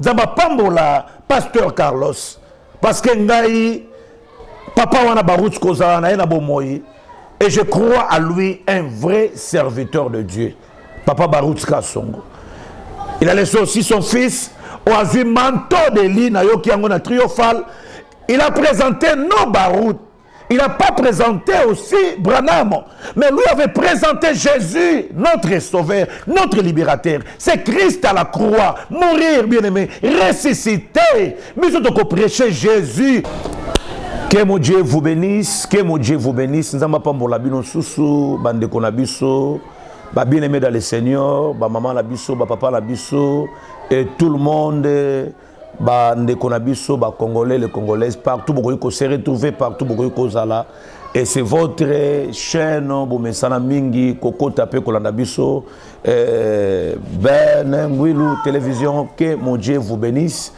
Nzamba pambola pasteur Carlos parce que ngai papa wana barout kozala na ena bomoyi et je crois à lui un vrai serviteur de Dieu. Papa Barout Kasongo. Il a laissé aussi son fils Oazui manteau de lit na yoki yango na triomphal. Il a présenté nos Barout. Il n'a pas présenté aussi Branham, mais lui avait présenté Jésus, notre sauveur, notre libérateur. C'est Christ à la croix, mourir, bien-aimé, ressusciter. Mais nous devons prêcher Jésus. Que mon Dieu vous bénisse, que mon Dieu vous bénisse. Nous avons pas la bino sousou, bande konabiso, ba bien-aimé dans le Seigneur, ba maman la biso, ba papa la biso, et tout le monde. Konabiso, Congolais, les Congolaises, partout, vous se retrouver partout, vous zala. Et c'est votre chaîne, vous mesana mingi, Koko Tapé, Kolanabiso, Ben, Ngwilu, télévision, que mon Dieu vous bénisse.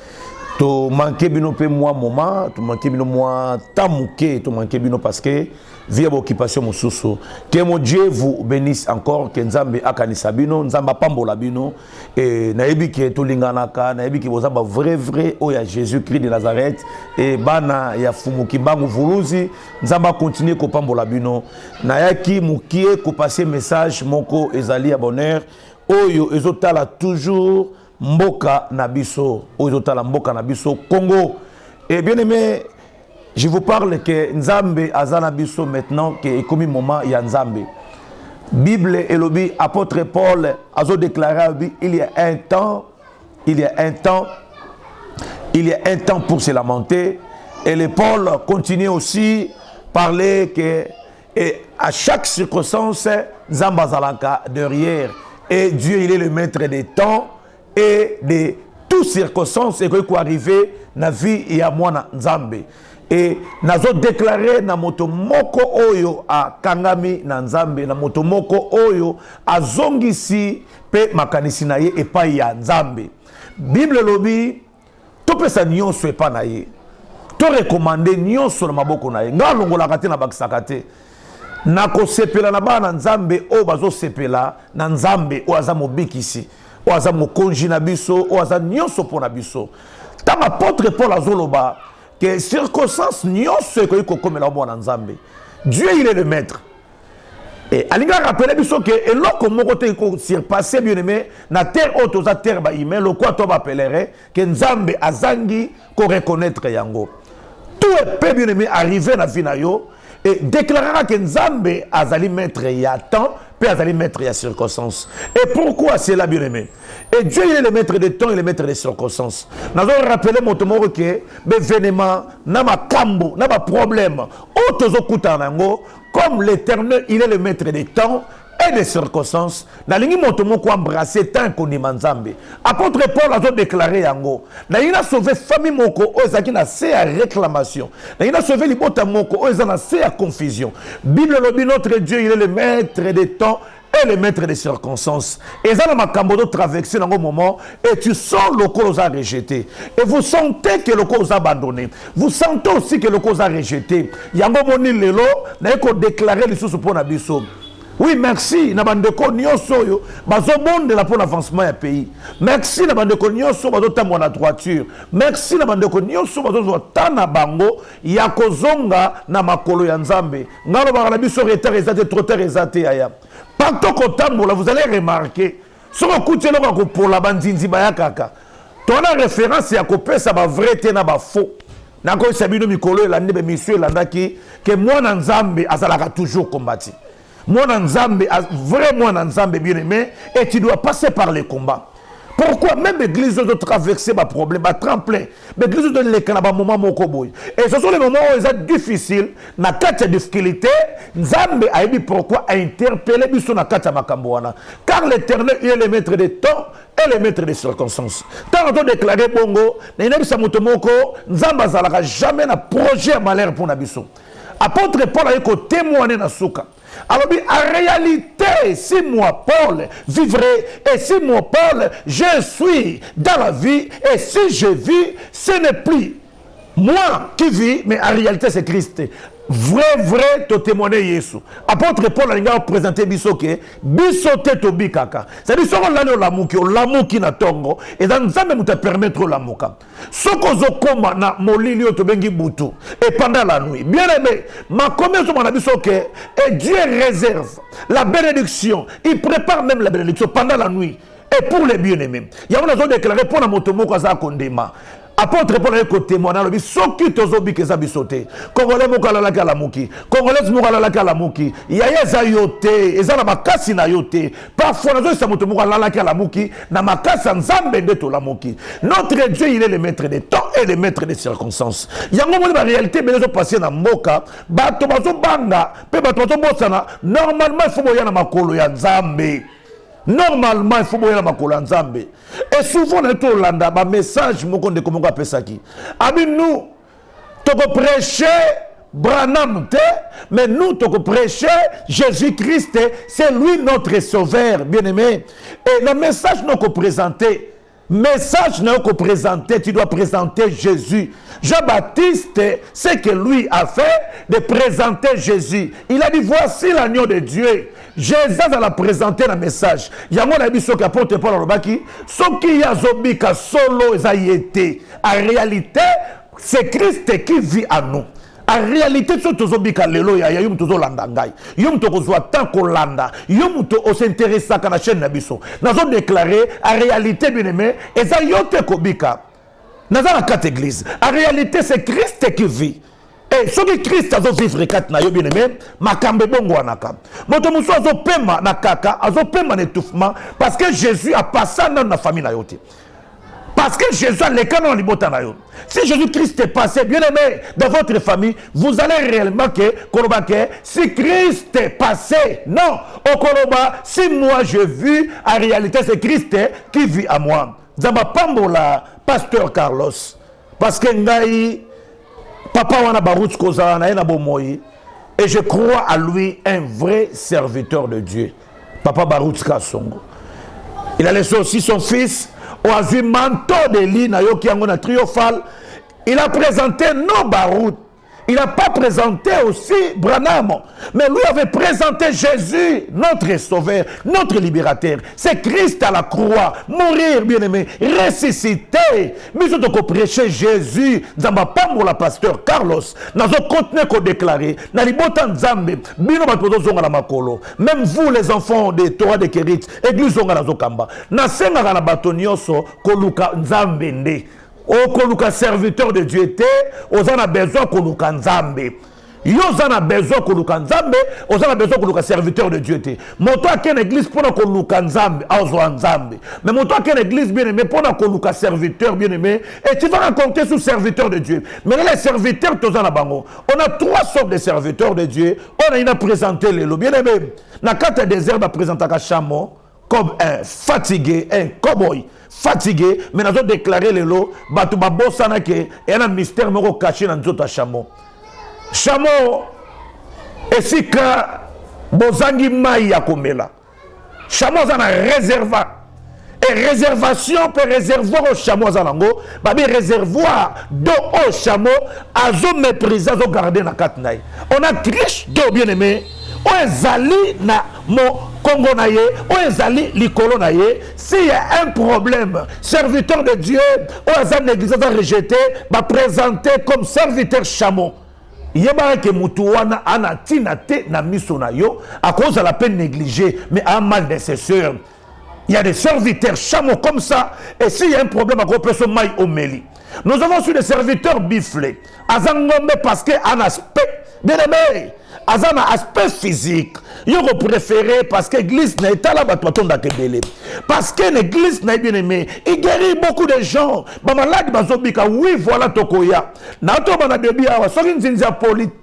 Tu manquez bino pe moi moment, tu manquez bino moi tamouké, tu manquez bino parce que via occupation mususu. Que mon Dieu vous bénisse encore, que Nzambe akanisa bino, Nzamba pambola bino et naebi ke to linganaka, naebi ke bozamba vrai o ya Jésus-Christ de Nazareth et bana ya fumuki bangu vuluzi, Nzamba continue ko pambola bino. Nayaki mukie ko passer message moko ezali ya bonheur oyo ezotala toujours Mboka Nabiso, Ozotala Mboka Nabiso, Congo. Et bien aimé, je vous parle que Nzambe Azanabiso maintenant, qui est comme moment, il y a Nzambe. Bible et l'obi, apôtre Paul a déclaré, il y a un temps pour se lamenter. Et le Paul continue aussi parler que et à chaque circonstance, Nzamba Zalaka derrière. Et Dieu, il est le maître des temps. Et de toutes circonstances et quoi arriver na vie et à moi na Nzambe et nazo déclaré na motomoko oyo a kangami na Nzambe na motomoko oyo a zongisi pe makanisi na ye et pas ya Nzambe. Bible lobi to pesa nyonso e pa na ye to recommander nyonso na maboko na ye ngalongola kate na bakisakate na ko sepela na bana Nzambe o bazo sepela na Nzambe o aza mobikisi oaza mokonji na biso oaza nyonso pona biso tant apôtre Paul azoloba que circonstance nyonso ko komela mwana Nzambe. Dieu il est le maître et alinga rappeler biso que eloko moko te ko surpasser bien aimé na terre haute aux terre ba humain le quoi to ba pelerin que Nzambe azangi ko reconnaître yango tout est bien aimé arriver na vie na yo et déclarera que Nzambe azali maître ya temps puis azali maître ya circonstances. Et pourquoi c'est là bien aimé? Et Dieu il est le maître des temps et le maître des circonstances. Nous avons rappelé mon tomoro que l'événement n'a pas cambo, n'a pas problème. Comme l'Éternel il est le maître des temps et des circonstances, na lingi motomo ko embrasser tant qu'on est Nzambe. Apôtre Paul a déclaré yango. Na ina sauvé famille moko ozaki na se à réclamation. Na ina sauvé libota moko ozana se à confusion. Bible lobi notre Dieu il est le maître des temps et le maître des circonstances. Et ça, ma cambodo traversé dans un moment, et tu sens le cause a rejeté. Et vous sentez que le cause a abandonné. Vous sentez aussi que le cause a rejeté. Yango moni lelo, n'a pas déclaré les sous pour Nabiso. Oui, merci. Nabandeko nyonso yo bazo bonde la pour l'avancement du pays. Merci nabandeko nyonso bazo tamwa na droiture. Merci nabandeko nyonso bazo tana bango ya kozonga na makolo ya Nzambe. Ngalo ba na biso retard ezate trop tard ezate aya. Partout kotambola vous allez remarquer so kokuti loko ko pour la bandinzi ba ya kaka. Tona référence ya ko pesa ba vrai te na ba faux. Na ko sabino mikolo elande be monsieur elandaki que moi na Nzambe azalaka toujours combattu. Moi Nzambe, vraiment Nzambe bien aimé, et tu dois passer par les combats. Pourquoi même l'église doit traverser ma problème, ma tremplin, l'église doit les canabas moment mon cowboy. Et ce sont les moments où c'est difficile, na quatre difficultés, Nzambe a dit pourquoi a interpellé biso na quatre makamboana. Car l'Éternel est le maître des temps et le maître des circonstances. Tant qu'on déclaré bongo, n'ayez pas motomoko, Nzambe azalaka jamais na projet malheur pour nabiso. Apôtre Paul a eu témoigner na souka. Alors, en réalité, si moi, Paul, vivrai, et si moi, Paul, je suis dans la vie, et si je vis, ce n'est plus moi qui vis, mais en réalité, c'est Christ. vrai to témoigner Yesu. Apôtre Paul a présenté bisoke bisote to bikaka. C'est-à-dire soko lani olamuki na tongo et dans nzambe muta permettre olamuka. Soko zokoma na molili to bengi butu et pendant la nuit. Bien aimé, ma commerce mon bisoke et Dieu réserve la bénédiction. Il prépare même la bénédiction pendant la nuit et pour les bien-aimés. Il y a une déclaré pour la motomoko za kondema. Apôtre Paul est côté moi dans le soki tozobi ke za bisote congolais mokala la kala muki congolais mokala la kala muki yaya za yote eza na makasi na yote parfois nazo sa moto mokala la kala muki na makasa nzambe ndeto la muki. Notre Dieu il est le maître des temps et le maître des circonstances. Yango moni ba réalité bezo passer na mboka bato bazo banga pe bato bazo bosana normalement il faut boya na makolo ya nzambe. Normalement, il faut boire la makolo nzambe. Et souvent, on est au landa, un message, mon de comment on appelle ça qui. Abi nous, tu peux prêcher Branham, mais nous, tu peux prêcher Jésus-Christ, c'est lui notre sauveur, bien-aimé. Et le message nous qu'on présenté, message nous qu'on présenté, tu dois présenter Jésus. Jean-Baptiste, ce que lui a fait, de présenter Jésus. Il a dit, voici l'agneau de Dieu. Jésus a présenté le message. Il y a un ami qui apporte Paul Robaki. Ce qui a zobika solo été. En réalité, c'est Christ qui vit en nous. En réalité, ce que zobika lelo ya yum tozo landa ngai. Yum to kozwa tant ko landa. Yum to o s'intéresse à la chaîne nabiso. Nous avons déclaré en réalité bien aimé, eza yote kobika. Nous avons la quatre églises. En réalité, c'est Christ qui vit. Et ce que Christ a vivre kat na yo bien aimé, makambe bongo anaka. Moto muso azo pema na kaka, azo pema na étouffement parce que Jésus a passé dans la famille na yote. Parce que Jésus a les canons libota na yo. Si Jésus-Christ est passé bien aimé dans votre famille, vous allez réellement que Koloba si Christ est passé, non, au Koloba, si moi je vis, en réalité c'est Christ qui vit à moi. Zamba pambola pasteur Carlos parce que ngai Papa wana barout kozala na ena bomoyi et je crois à lui un vrai serviteur de Dieu. Papa Barout Kasongo. Il a laissé aussi son fils au azui manteau de lit na yoki yango na triomphal. Il a présenté nos Barout. Il n'a pas présenté aussi Branham, mais lui avait présenté Jésus, notre sauveur, notre libérateur. C'est Christ à la croix, mourir, bien-aimé, ressusciter. Mais je dois prêcher Jésus, dans ma pomme la pasteur Carlos, dans un contenu qu'on déclaré, dans les botan Zambé, même vous les enfants de Torah de Kérit, église zonga na zokamba, na senga na batonioso, koluka Nzambende. O koluka serviteur de Dieu te, ozana besoin koluka nzambe. Yo zana besoin koluka nzambe, ozana besoin koluka serviteur de Dieu te. Moto akene église pona koluka nzambe, azo nzambe. Mais moto akene église bien aimé pona koluka serviteur bien aimé, et tu vas raconter sous serviteur de Dieu. Mais les serviteurs tozana bango. On a trois sortes de serviteurs de Dieu. On a présenté les bien aimé. Na carte des herbes à présenter à chameau comme un fatigué, un cowboy. Fatigué, mais nous avons déclaré le lot, Batouba Bossana qui est un mystère caché dans notre chameau. Chameau, et si que Bozangi Maï a komela. Chameau a un réservoir. Et réservation pour réservoir au chameau Zanango, babi réservoir d'eau au chameau, à zo méprisé, à zo garder na katnaï. On a triche d'eau bien aimé. On zali na mo Congo naye, on zali likolo naye. S'il y a un problème, serviteur de Dieu, on a l'église va rejeter, va présenter comme serviteur chameau. Yeba ke mutuwana ana tinate na misonayo à cause de la peine négligée, mais à mal nécessaire. Il y a des serviteurs chameaux comme ça, et s'il y a un problème à cause de maï omeli. Nous avons su des serviteurs biflés. Azangombe parce que un aspect, bien aimé. Azana aspect physique. Yo préféré parce que l'église n'est pas là parce que l'église n'est bien aimé. Il guérit beaucoup de gens. Oui, voilà Tokoya. Nato bana bébé awa soki nzinza politique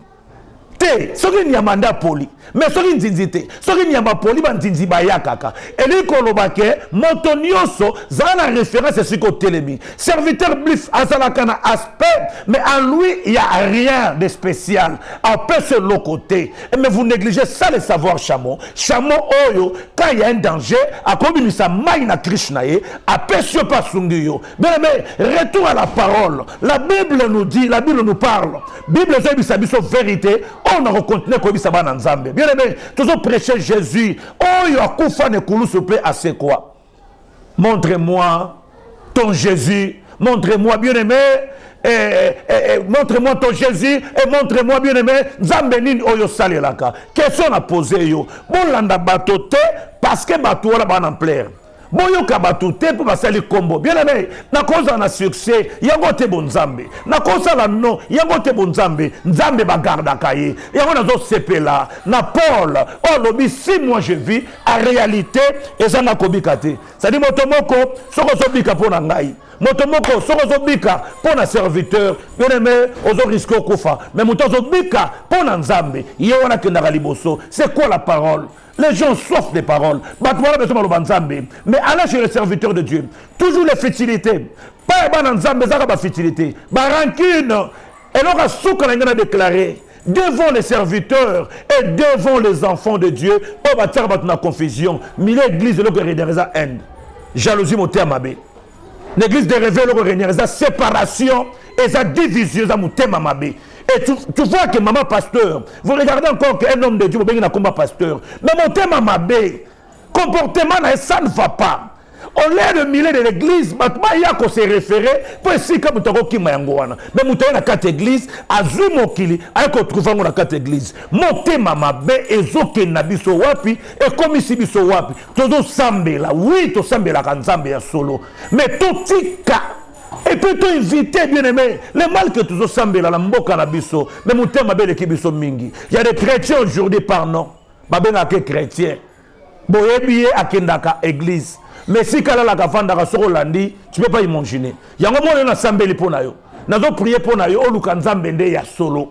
te soki nyamanda poli mais soki nzinzi te soki nyama poli banzinzi baya kaka eli koloba ke moto nyonso zala na référence siko telemi serviteur blif azalaka na aspect mais en lui il y a rien de spécial à peu sur le côté mais vous négligez ça le savoir Chamo oyo quand il y a un danger à komisa mai na Krishna à peu sur pas sungiyo mais retour à la parole la Bible nous dit la Bible nous parle Bible c'est bisabiso vérité on a continué ko bisaba na nzambe bien aimé toujours prêcher Jésus oyo akufa ne kulusu pe à c'est quoi montre-moi ton Jésus montre-moi bien aimé montre-moi ton Jésus et montre-moi bien aimé nzambe nini oyo salelaka question à poser yo bolanda bato te parce que bato wala ba en plaire boyoka bato te pour basali kombo bien aimé na cause na succès yango te bon nzambe na cause la non yango te bon nzambe nzambe ba garda kaye yango nazo sepela na Paul oh lobi si moi je vis en réalité ezanga kobika te ça dit motomoko soko sobika pona ngai motomoko soko zobika pona serviteur bien aimé ozo risque kufa mais moto zobika pona nzambe yewana kendaka liboso c'est quoi la parole? Les gens soif des paroles. Mais allez chez le serviteur de Dieu. Toujours les futilités. Pas les futilités. Rancune. Et l'on a déclaré devant les serviteurs et devant les enfants de Dieu. On va faire une confusion. Mais l'église de l'Oguereza haine. Jalousie, mon terme. L'église de réveil, l'Oguereza séparation et sa division, mon terme. Et tu vois que maman pasteur, vous regardez encore qu'un homme de Dieu, il y a un combat pasteur. Mais mon thème comportement, ça ne va pas. On est le milieu de l'église, il y a qu'on s'est référé, pour essayer comme tu as mais vous avez la carte église, à Zumokili, à qu'on trouve la carte église. Mon thème et Zoke Nabiso Wapi, et comme ici Biso Wapi, tout sambe là, oui, tout sambe là, quand sambe ya solo. Mais tout tika. Et puis tu invité, bien aimé, le mal que tu as semblé là, mais mon thème mingi. Il y a des chrétiens aujourd'hui, pardon, babengake chrétien. Boyebiye akendaka église. Mais si kala la kafanda soro landi, tu peux pas imaginer. Il y a un moment où on a semblé pour nayo. Nazo prier pour nayo, o lukanzambe nde ya solo.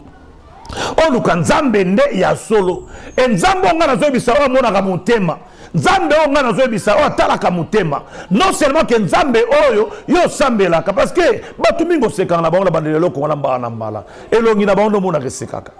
O lukanzambe nde ya solo. Et nzambo nga nazo bisa o mona ka montema. Nzambe o nga nazo bisa o atalaka motema. Non seulement que nzambe oyo yo sambelaka parce que batu mingo sekanga na bango na bandelelo ko na mbala na mbala. Elongi na bango mona kesekaka.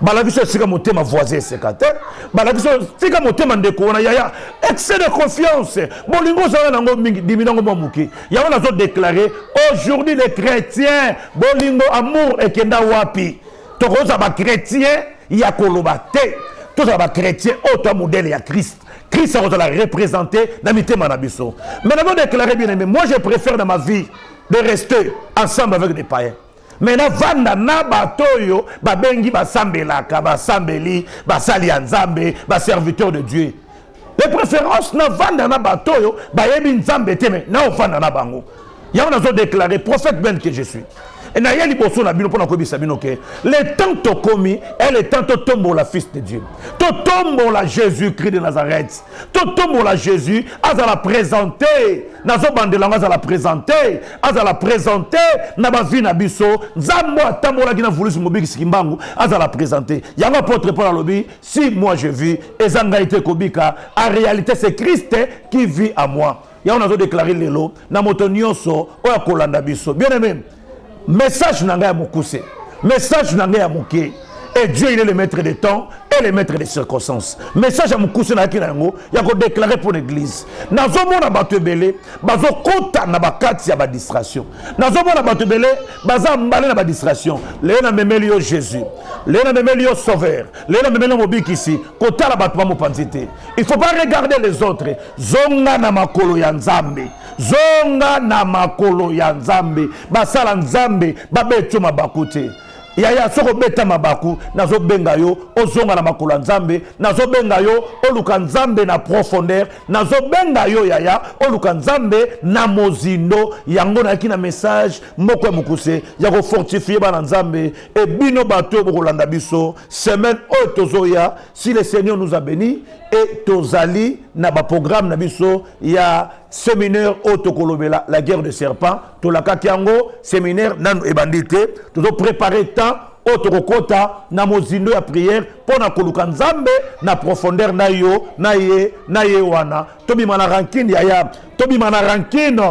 Balabiso sika motema voisin sekate. Balabiso sika motema ndeko na yaya excès de confiance. Bolingo za nango mingi diminango mamuki. Ya wana zo déclarer aujourd'hui les chrétiens bolingo amour ekenda wapi. Tokoza ba chrétien ya koloba te. Toza ba chrétien autre modèle ya Christ. Christ a représenté dans mes thèmes. Mais nous avons déclaré bien aimé, moi je préfère dans ma vie de rester ensemble avec des païens. Maintenant, vanda na batoyo, babengi basambelaka, basambeli, basali nzambe, serviteur de Dieu. Les préférences na vanda na batoyo, bayebi nzambe teme, na vanda na bango. Il y a un déclaré, prophète ben que je suis. Et na yeli boso na bino pona ko bisa bino ke le temps to komi et le temps to tombo la fils de Dieu to tombo la Jésus Christ de Nazareth to tombo la Jésus azala présenter nazo bandela azala présenter na ba vie na biso nzambo atambola kina vulusi mobiki sikimbangu azala présenter yanga apôtre Paul alobi si moi je vis ezanga été kobika en réalité c'est Christ qui vit à moi ya on a déclaré lelo na moto nyonso o akolanda biso bien aimé. Message n'a mokuse. Message n'a moké. Et Dieu il est le maître des temps et le maître des circonstances. Message à mokuse na kinango, ya ko déclarer pour l'église. Nazomona batebele, bazo kota na bakati ya ba distraction. Nazomona batebele, baza mbale na ba distraction. Léna memelio Jésus. Léna memelio sauveur. Léna memelio mobiki ici. Kota la batwa mo panzité. Il faut pas regarder les autres. Zonga na makolo ya nzambe. Zonga na makolo ya nzambe basala nzambe babetu mabakute yaya soko beta mabaku nazo benga yo ozonga na makolo nzambe nazo benga yo oluka nzambe na profondeur nazo benga yo yaya oluka nzambe na mozindo yango na kina message moko ya mukuse ya ko fortifier bana nzambe e bino bato bokolanda biso semaine otozoya si le Seigneur nous a bénis et tozali na ba programme na biso ya séminaire autokolobela la guerre de serpent to la kakiango séminaire nanu ebandité to préparer temps otorokota na mozindo ya prière pona koluka nzambe na profondeur na yo na ye wana tobima na rankine ya tobima na rankine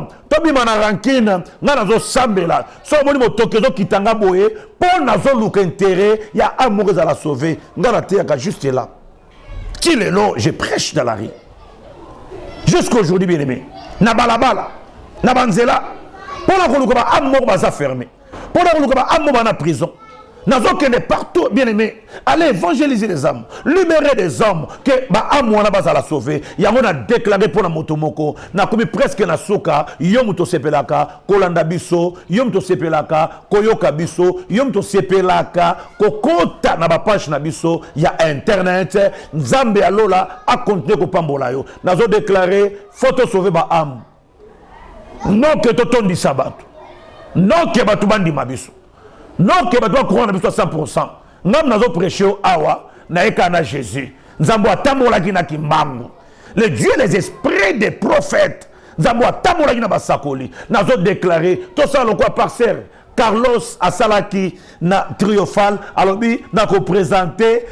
nga nazo sambela so moni motokezo kitanga boye pona zo luka intérêt ya amour za la sauver nga na teyaka juste là qui le nom je prêche dans la rue jusqu'aujourd'hui bien aimé na balabala na banzela pona koluka ba amour baza fermé pona koluka ba amour ba na prison nazo kende partout bien aimé allez évangéliser les âmes libérer des hommes que ba amour na baza la sauver yango na déclarer pour na motomoko na komi presque na soka yo muto sepelaka kolanda biso yo muto sepelaka koyoka biso yo muto sepelaka kokota na ba page na biso ya internet nzambe alola a continuer ko pambola yo nazo déclarer photo sauver ba âme non que totondi sabato non que batu bandi mabiso non que batu couronne biso 100% ngam nazo prêcher awa na ekana Jésus nzambo atambola kina kimbangu le Dieu les esprits des prophètes nzambo atambola kina basakoli nazo déclarer tout ça le quoi parcelle Carlos Asalaki na triomphal alobi na ko présenter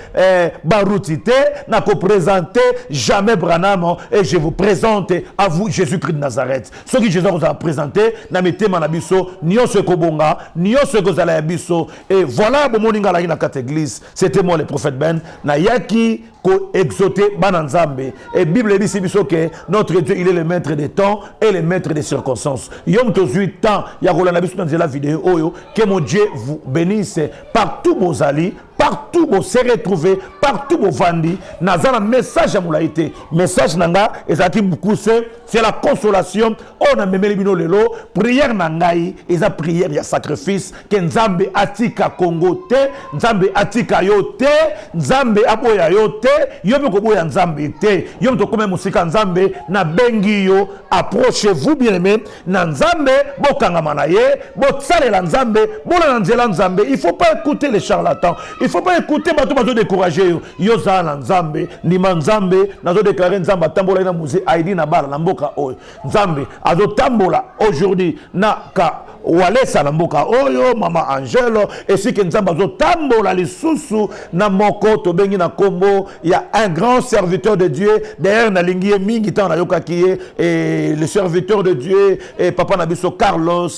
Baroutité na ko présenter jamais Branham et je vous présente à vous Jésus-Christ de Nazareth ce qui Jésus vous a présenté na metema na biso nyonso ekobonga nyonso ekozala ya biso et voilà bomoninga la na quatre église c'était moi le prophète Ben na yaki ko exauter bananzambe et Bible dit biso que notre Dieu il est le maître des temps et le maître des circonstances yom to 8 ans ya kolanda biso dans la vidéo que mon Dieu vous bénisse partout vos alliés, partout vos se retrouver, partout vos vendis. Nazana message à moulaïté, message nanga et ça qui beaucoup c'est la consolation. On a même les bino lelo prière nangai et ça prière ya sacrifice que Nzambe atika Congo te, Nzambe atika yo te, Nzambe aboya yo te, yo me koboya Nzambe te, yo me to comme musika Nzambe na bengi yo approchez-vous bien aimé na Nzambe bokanga manaye, botsale la Nzambe, bona nzela Nzambe, il faut pas écouter les charlatans. Il faut pas écouter bato bato décourager yo za na Nzambe ni manzambe nazo déclarer Nzamba tambola na musée Aidi na bala na mboka oyo Nzambe azo tambola aujourd'hui na ka walesa na mboka oyo mama Angelo et si que Nzamba azo tambola lisusu na moko to bengi na kombo ya un grand serviteur de Dieu derrière na lingi mingi tan na yokaki et le serviteur de Dieu et papa na biso Carlos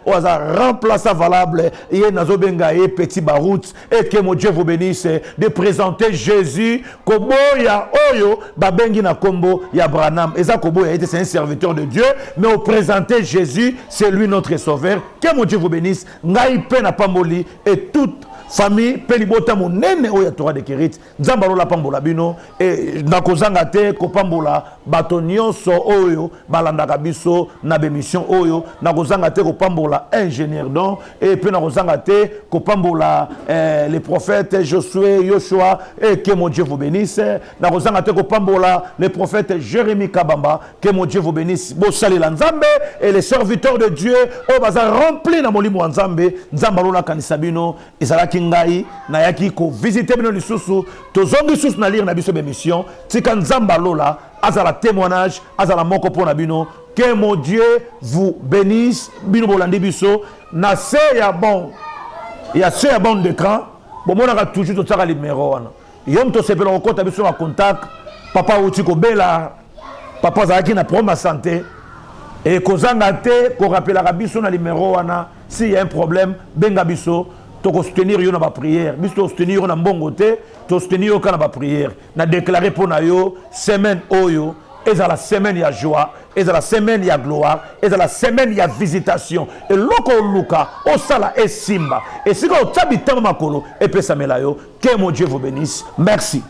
oza remplaçant valable et nazo benga et petit Barout et que mon Dieu vous bénisse de présenter Jésus koboya oyo babengi na kombo ya Branham eza koboya était c'est un serviteur de Dieu mais au présenter Jésus c'est lui notre sauveur que mon Dieu vous bénisse ngai pe na pamboli et toute famille pelibota monene oya Torah de Kérit nzamba lola pambola bino et nakozanga te ko pambola bato nyonso oyo balandaka biso na bémission oyo nakozanga te ko pambola ingénieur don et puis nakozanga te ko pambola les prophètes Josué Yoshua et que mon Dieu vous bénisse nakozanga te ko pambola les prophètes Jérémie Kabamba que mon Dieu vous bénisse bo salela nzambe et les serviteurs de Dieu o baza rempli na molimo nzambe nzamba lola kanisa bino ezalaki ngai na yaki ko visiter bino lisusu tozongi lisusu na lire na biso bémission tika nzamba lola azala témoignage azala moko pona bino que mon Dieu vous bénisse bino bolandi biso na se ya bon ya se ya bon d'écran bomonaka toujours totaka numéro wana yom to sepela kokota biso na contact papa uti ko bela papa azalaki na problème santé et kozanga te ko rappelaka biso na numéro wana si y a un problème benga biso to soutenir yo na ba prière biso soutenir yo na mbongo te to soutenir yo kana ba prière na déclarer pour na yo semaine oyo ezala la semaine ya joie ezala la semaine ya gloire ezala la semaine ya visitation et loko luka osala esimba et siko tabitama makolo et pesamela yo que mon Dieu vous bénisse merci.